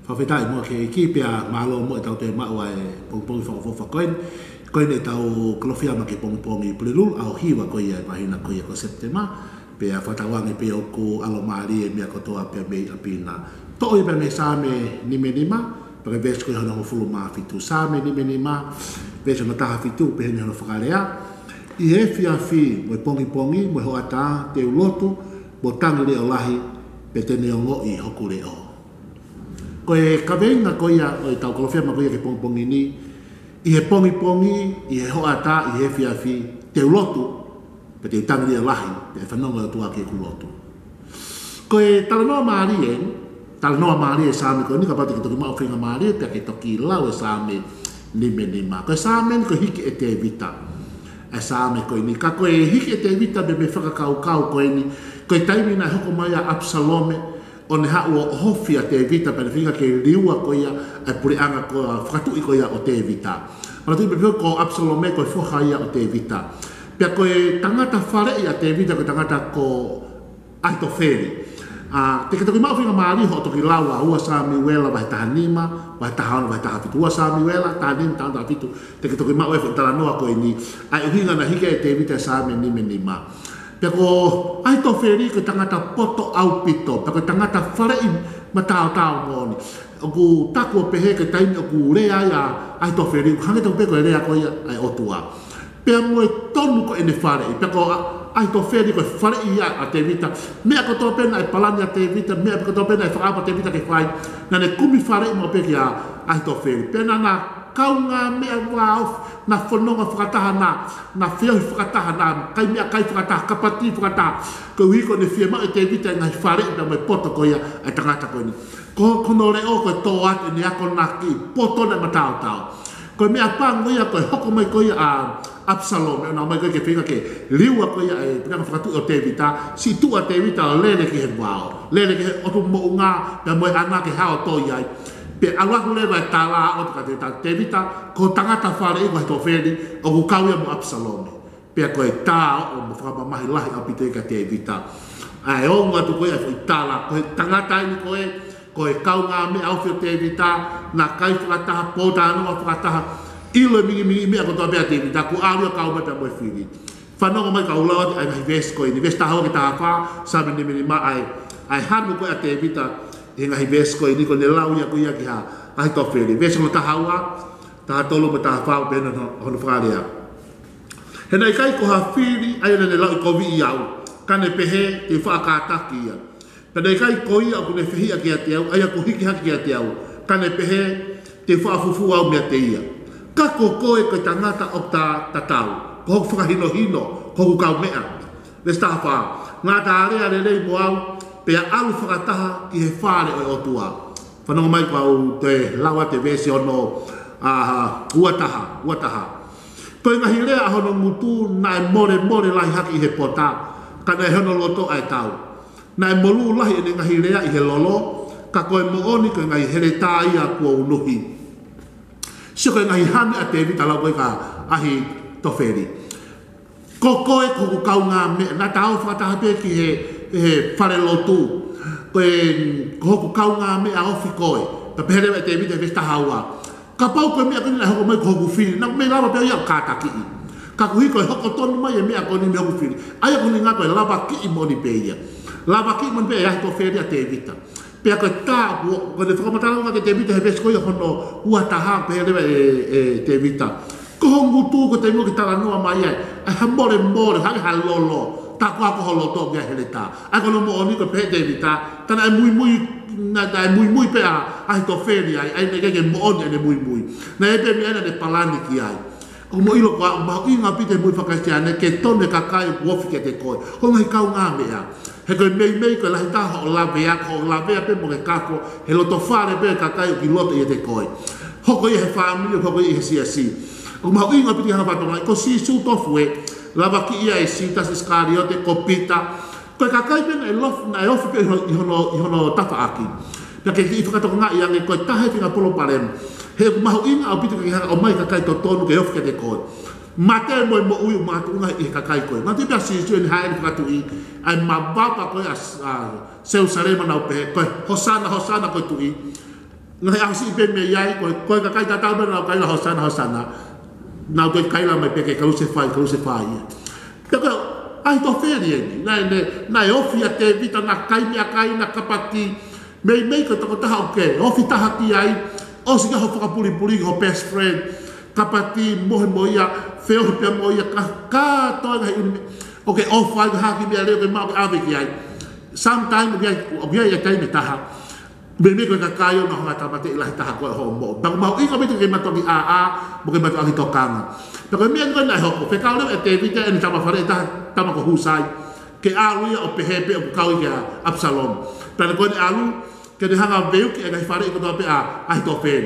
whawhetai mua ke ki pia malo mo e tau te mau e pongpongi whakafofa koe ne tau kolofia ma ke pongpongi pulilul au hiwa koe e mahina koe ko September pia whatawangi pia oku alo maari e mea kotoa pia mei apina to e pia me same nime nima pake ves koe hana hofulu maa fitu same nime nima ves hana taha fitu pia hana whakarea i he fiafi mo pongi mo hoata te ulotu mo tangi leo lahi pe te neongo i hoku leo. Koe kawenga koia o tau kolofia ma koia ke pongi ni i he pongi i he hoata i he fiafi te ulotu pe te tangi leo lahi pe whanonga o tua ke kulotu. Koe talanoa maari e same koe nika pati ke toki mao whinga maari pe ke toki lau e same nime nima. Koe same ko hiki e te vita e same koe ni ka koe hiki e te vita be me whakakau koe ni koe taimi na hoko mai a Absalome o ne hau o hofia te vita pe ne whinga ke riua koia e purianga koa whakatui koia o te vita. Mana tui pepeo ko Absalome koe whohaia o te vita. Pea koe tangata wharei a te vita koe tangata ko Aitofeli. Te ke toki mawhinga maari ho toki laua ua Samuela vai taha nima, vai taha ono, vai taha fitu. Ua Samuela, taha nima, taha fitu. Te ke toki mawe whantara noa koe ni. Ai uhinga na hike e te vita same nime nima. Pea ko Aitofeli ko tangata poto au pito. Pea ko tangata wharei ma tau moni. Oku taku o pehe ke taimi oku rea ia Aitofeli. Hange tau peko e rea koe ai otua. Pea moe tonu ko ene wharei. Pea ko Aitofeli ko wharei ia a te vita. Mea ko tō pena e palani a te vita. Mea ko tō pena e whakapa te vita ke whai. Nga ne kumi wharei mo peki a Aitofeli. Pena na kaunga mea wāof na whanonga whakataha na whiahi whakataha na kai mea kai whakataha, kapati whakataha. Ko hiko ne whia mau e te vita ngai wharei na mai poto ko ia e tangata koe ni. Ko kono reo koe tō ate ni ako na ki poto na matao tau. Koe mea pāngo ia koe hoko mai koe a Absalom, na mai koe ke whinga ke liua koe e pinanga whakatui o te vita, si tua te vita o lele ki he wao. Lele ki he otu mo unga, pia moe ana ke hao tō iai. Pe awaku lewa e tālā o te vita, ko tangata whare i koe tō wheri, o ku kauia mo Absalom. Pea koe tā o mo whakamahi lahi au pito i ka te vita. Ai o ngā tu koe e whi tālā, koe tangata ini koe kau ngā mea au whio te vita, na kai whakataha, pōta anua whakataha, ilo mingi mea ko toa bea te vita, ku āria kau mata moe whiri. Whanonga mai ka ulawa te ai mahi ves koe ni, ves tahawa ki taha wha, sami ni mini ma ai hanu koe a te vita, e ngahi ves koe ni ko ne lau ia koe ia ki ha, ahi tō whiri. Ves no tahawa, taha tolo me taha wha, pēna hono whārea. He nei kai ko ha whiri, ai ne lau i ko vi i au, kane pehe te whaakātaki ia. Pēna nei kai ko ia o kune whihia ki a te au, ai a ko hiki haki ki a te au, kane pehe te whaafufu au mea te ia. Kako koe koe tangata o ta tatau, ko hoku whakahino, ko hoku kau mea. Ves taha wha, ngā tā area le rei mo au, pea alu whakataha ki he whare o otua. Whanonga mai kau te lawa te vesi ono uataha. Koe ngahi rea ahono mutu na e more lahi haki i he pota, ka na e hono loto ai tau. Na e molu lahi e ngahi rea i he lolo, ka koe mooni koe ngahi here tā ia kua unuhi. Sio koe ngahi hane a te vita lau koe ka ahi toferi. Ko koe koku kau ngā mea, nā tāo whakataha pē ki he whare lotu. Koe koku kau ngā mea ofi koe, pa peherewa e te vita e vesta haua. Ka pau koe mea koni na hoko mai koku whiri, nā mea lawa pēo ia kātaki i. Ka kuhi koe hoko tonu mai e mea koni me hoku whiri. Aia koni ngā koe lava ki i moni pē ia. Lava ki i moni pē e ahi toferi a te vita. Pea koe tā, koe ne whakamatanga ke te vita he vesi koe hono uataha peherewa e te vita. Ko hongu tū ko te mua ki tala noa mai ai, ai ha more, hangi ha lolo, tā kua ko holo tō kia here tā. Ai kono mo oni ko pehe te vita, tana ai mui pe ai to wheri ai ne keke mo oni ai ne mui. Na e pe mi aina ne palani ki ai. Ko mo ilo kua, mahu inga pite mui whakaisi ane, ke tone kakai uofi ke te koe. Ko ngai kau ngā mea. He koe mei koe lahi taha o lavea, ko o lavea pe mo ke kako, he loto whare pe kakai o ki loto i te koe. Hoko i he whaamili, hoko i he siasi. O mahu inga piti hana whatonga, ko si su tofu e, lava ki ia e si, tas iskariote, ko pita. Koe kakai pena e lofu na e ofi pe i hono tafa aki. Pia ke i whakatoka ngā i ange, koe tahe tinga polo parem. He mahu inga au piti ki hana o mai kakai to tonu ke ofi ke te koe. Mate mo mo ui matu unga i kakai koe. Mate pia si su ni haere whakatu i, ai mabapa koe a seu sarema na upehe, koe hosana koe tui. ngai asi pe me yai ko ka kai ta ba na kai la hosana na ko kai la mai pe ke kaluse fai ka ai to feri na ofi te vita na kai na kapati me ko to ta oke ofi ta haki ai o si ka ho puli ho best friend kapati mo ia feo pe mo ia ka to ngai oke off vai haki me le ko ma ave ki ai sometime ya kai me ta Bebe ko kakayo na hanga tamate ilahi taha ko ho mo. Bang mau iko betu ke matongi mo ke matu ali tokanga. Pero mi ngo na ho pe kaule e te vita en tama fare ta tama ko husai. Ke alu ya o pehepe o kau ya Absalom. Pero ko alu ke de hanga veu ke ga fare ko to pe ai to fen.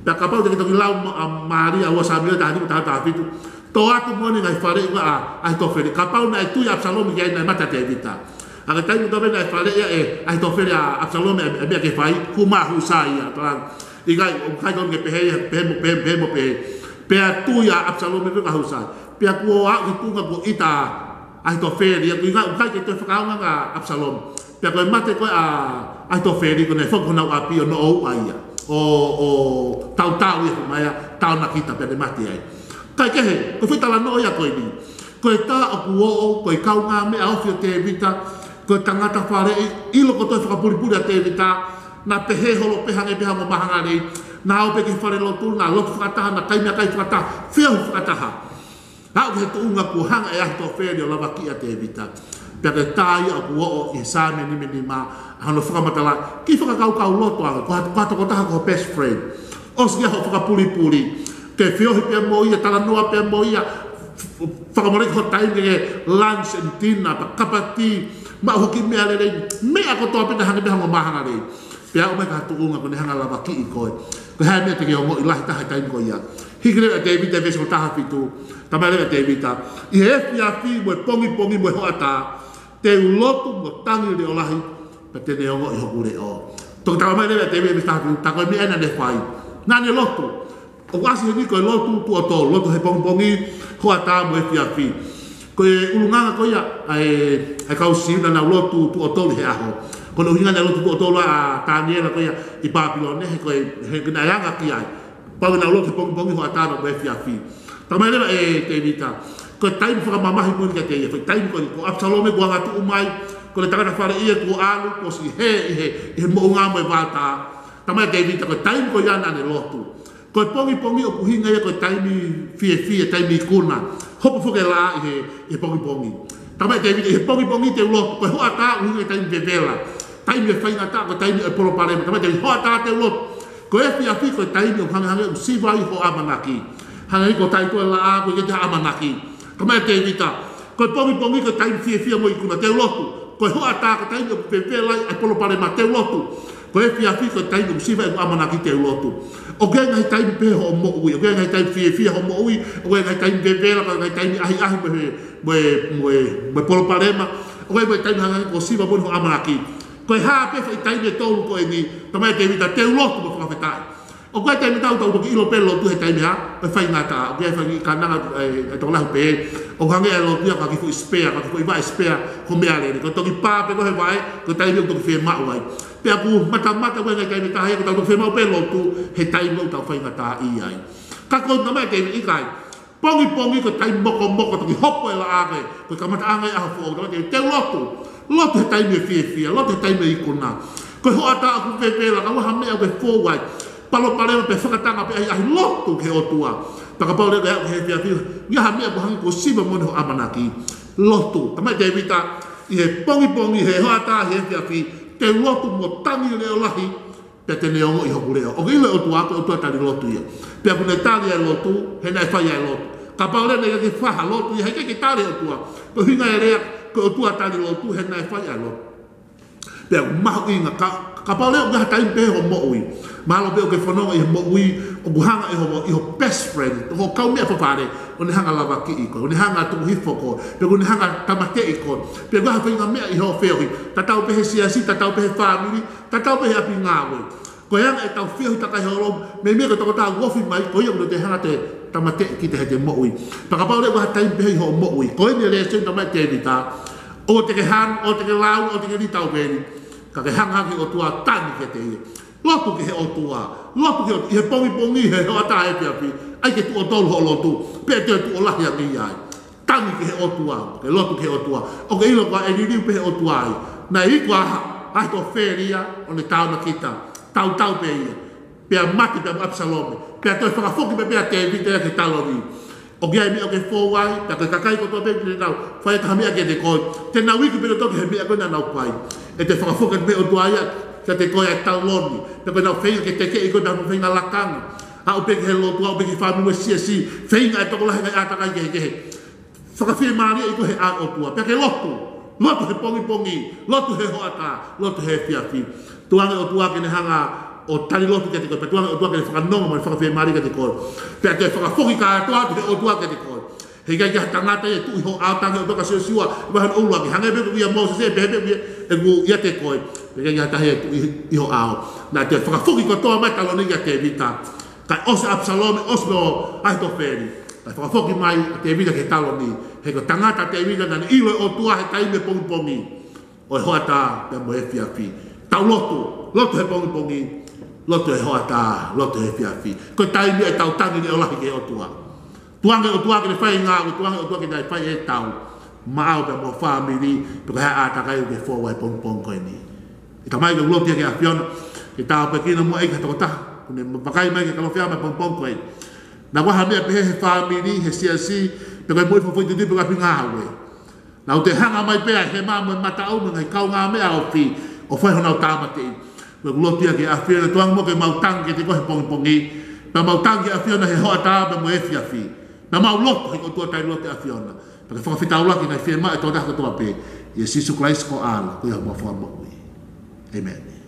Pa kapal de to lau Maria wa sabia ta ni ta fitu. To atu mo ni ga fare ko ai to fen. Kapal na tu ya Absalom ya na mata te vita. Aga tai muda bena fale ya ai to fere a Absalom e be ke fai kuma husai ya tran igai o kai don ke pe mo pe tu ya Absalom e ka husai pe ku a ki tu ga ko ita ai to fere ya igai o kai ke to fa nga Absalom pe ko mate ko ai to fere ko ne fo ko na api no o ai ya o tau ya mai tau na kita pe mate ai kai ke he ko fita la no ya ko ni ko ta o ko kau nga me au fi te vita ko tangata fare ilo ko to whakapuripuri a te vita na pehe holo pehange mo mahanga nei na au peke fare lotu na lotu whakataha na kaimia kai whakataha whiau whakataha hau ke he tuunga ku hanga e ahi to wheri o lawa ki a te vita peke tai a ku o i sāme ni ma hano whakamatala ki whakakau lotu anga ko hata ko taha ko best friend os kia ho whakapuripuri ke whiohi pia mo ia tala noa pia mo ia whakamoreki ho tainge lunch and dinner pa kapati ma hoki me ale me ako to pe hanga be hanga mahanga le pe o me ka tu unga ko ne hanga lava ki ko ha me te ke o ilahi ta ta ko ia higre a te vita ve so ta fitu ta male te vita I ya fi mo pongi mo hoata te lotu mo tangi le olahi pe te ne o i hokure o to ta male te vita ta ko me ana le fai na ne lotu o wasi ni ko lotu tu o to lotu he pongi hoata mo ya fi ko ulunganga ko ia ai kau sina na lotu tu otoli he aho ko no hinga na lotu tu otola Daniela ko ia I Babylon he ko he na yanga ki ai pa na lotu pongi ho atano be fi tamai te vita ko tai fu mama hi mun ka te ia tai ko Absalom ko anga tu umai ko le taka fare ia ko alu ko si he mo nga mo vata tamai te vita ko tai ko ia na ne lotu ko pongi o kuhinga ia ko tai mi fi tai mi kuna hopo foke la e pongi tamai te e pongi te lo ko ho ata u te me vela tai me fai ata ko tai me polo pare tamai te ho ata te lo ko e fi ko tai me hanga si vai ho amanaki hanga ko tai ko la ko ke amanaki tamai te vita ko pongi ko tai fi mo ikuna te lo ko ho ata ko tai me vela e polo pare ma te lo ko e fi ko tai me si vai amanaki te lo o ke ngai tai pe ho mo ui o ke ngai tai fi ho mo ui o ke ngai tai bebela ko ngai tai ahi mo polo parema o ke tai hanga ko siva mo amanaki ko ha pe tai me tolu ko ni tamai te vita te lotu mo fa o ko tai me tau ko ilo pelo tu he tai me ha pe fai ngata o ke fai kana to la pe o hanga lo tu ka ki fu spare ka ki va spare ko me ale ko to ki pa pe ko he vai ko tai me to fi ma wai pe aku mata ko ngai kai ta he ko to fi ma pe lo tu he tai mo ta fai ngata I ai ka ko na me te I kai pongi ko tai moko to ki hopo la ave ko ka mata angai a fo to te lotu he tai me fi lotu tai me ikuna ko ho ata aku pe la ka ha me a fo wai palo pale pe whakatanga pe ai lotu ke o tua taka pau le he fi ia ha me ko hang ko siba mo ho amanaki lotu tamai te vita I he pongi he ho ata he fi te lotu mo tangi le olahi pe te neongo I hokure o ile o tua ko o tua tali lotu ia pe ku ne tali e lotu he nai fai e lotu ka pau le ne ke faha lotu ia he ke tali o tua ko hinga e rea ko o tua tali lotu he nai fai e lotu pe mahu inga ka pau le o ga tai pe ho mo ui malo pe o ke fononga I mo ui o guhanga I ho best friend ho kau mea papare o ne hanga lava ki iko o ne hanga tu hifo ko pe o ne hanga tamate iko pe ga fa inga mea I ho feohi tatau pe he siasi tatau pe he family tatau pe he api ngawe ko yang e tau feohi takai holom me ko toko ta wofi mai ko yo te hanga te tamate ki te he te mo ui pa ka pau le ga tai pe ho mo ui ko ne le sen tamate vita o te ke han o te ke lau o te ke litau pe ka ke hanga ki o tua tani ke te lotu ke he o tua lotu ke he pongi he ho ata e pia ai ke tu o tolu ho lotu pe te tu o lahi ngi ai tangi ke he o tua ke lotu ke o tua o ke ilo kwa e ni pe o tua ai na i kwa ai to feria o le tau na kita tau pe ia pe mati pe Absalom pe to fa foki pe te vite ke talori o ke ai mi o ke fo wai ta ke kakai ko to pe ni nau fa ta mi ke de ko te na wiki pe to ke mi ko na nau pai e te fa foki pe o tua ia ka te ko ai tau loni pe ko na fe ke te ke ko na fe na lakang a o pe ke lo tua o pe ke fa mi si fe nga to la ga ata ka ke whakawhia maria i ko he a o tua. Pea ke lotu he pongi, lotu he hoata, lotu he fiafi. Tuanga o tua ke ne hanga o tali lotu ke te koe, pea tuanga o tua ke ne whakanonga mo ne whakawhia maria ke te koe. Pea te whakafoki ka atua ke o tua ke te koe. He kai kia tangata e tu i ho autanga o toka siwa, wahan oulua ki hange beku ia Moses e pehe e ku ia te koe. Pea kai kia tahi e tu i ho ao. Na te whakafoki ko toa mai taloni ia te vita. Kai ose Absalom, ose o Ahitofeli. Kai whakafoki mai te vita ke taloni. He ko tangata te vita nani ilo o tua he taime pongi. O e hoata pia mo e fiafi. Tau lotu he pongi. Lotu he hoata, lotu he fiafi. Ko taime e tau tangi ni o lahi ke o tua. Tuanga o tua ke ne whai ngā, tuanga o tua ke ne whai e tau. Maau pia mo family, pia hea ata kai ke fō wai pong koe ni. I ka mai ke ulotia ke a whiona, ke tau pe kina mua eika toko taha. Kune makai mai ke kalofia mai pong koe. Na waha mea pe he family, he siasi, pe koe moi fwoi tuti pe koe pinga hawe. Na o te hanga mai pea he maa mo mata au ngai kau ngā mea o fi, o whai hona o tāmate. Pe ulotia ke a whiona, tuanga mo ke mautang ke te koe pongi. Pa mautang ke a whiona he hoa tā pe mo e fiafi. Na mau loto hiko tua tai lote a Fiona. Pake whakawhitau laki ngai whiema e tō taha katoa pe. Ia Sisu Christ ko ala, ko ia mua whakamokui. Amen.